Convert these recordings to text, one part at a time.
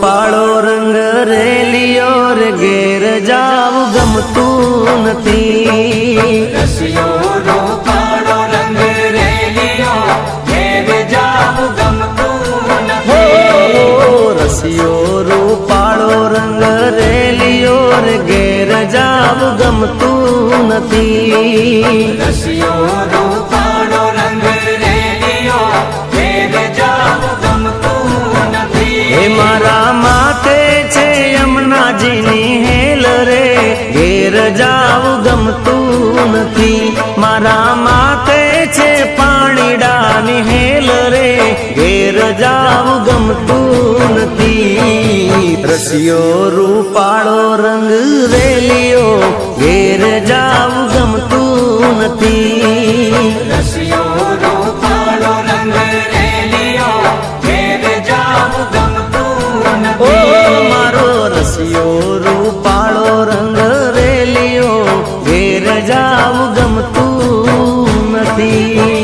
રૂપાળો રંગ રેલિયો રે ઘેર જાવું ગમતું નથી રસિયો રૂપાળો રંગ રેલિયો ઘેર જાવું ગમતું નથી રસિયો રૂપાળો રંગ રેલિયો રે ઘેર જાવું ગમતું નથી રસિયો રૂપાળો રંગ રેલિયો ઘેર જાવું ગમતું નથી હે મારા માથે છે યમુનાજીની હેલ રે ઘેર જાવું ગમતું નથી મારા માથે છે પાણીડાની હેલ રે ઘેર જાવું ગમતું નથી રસિયો રૂપાળો રંગ રેલિયો ઘેર જાવું ગમતું નથી રસિયો રૂપાળો રંગ રેલિયો ઘેર જાવું ગમતું ઓ નથી મારો રસિયો રૂપાળો રંગ રેલિયો ઘેર જાવું ગમતું નથી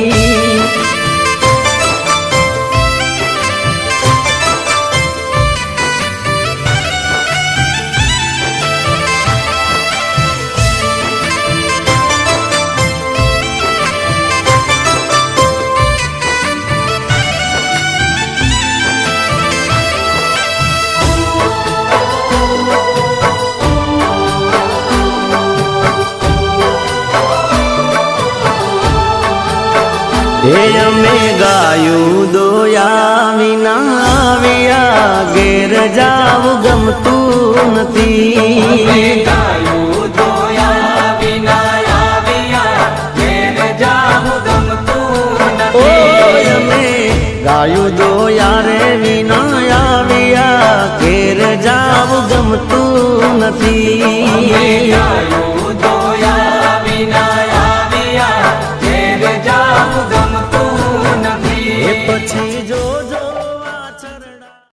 હે અમે ગાયું દોયા વિના આવ્યા ઘેર જાવું ગમતું નથી ગાયું દોયા વિના આવ્યા ઘેર જાવું ગમતું ઓ નથી અમે ગાયું દોયા રે વિના આવ્યા ઘેર જાવું ગમતું નથી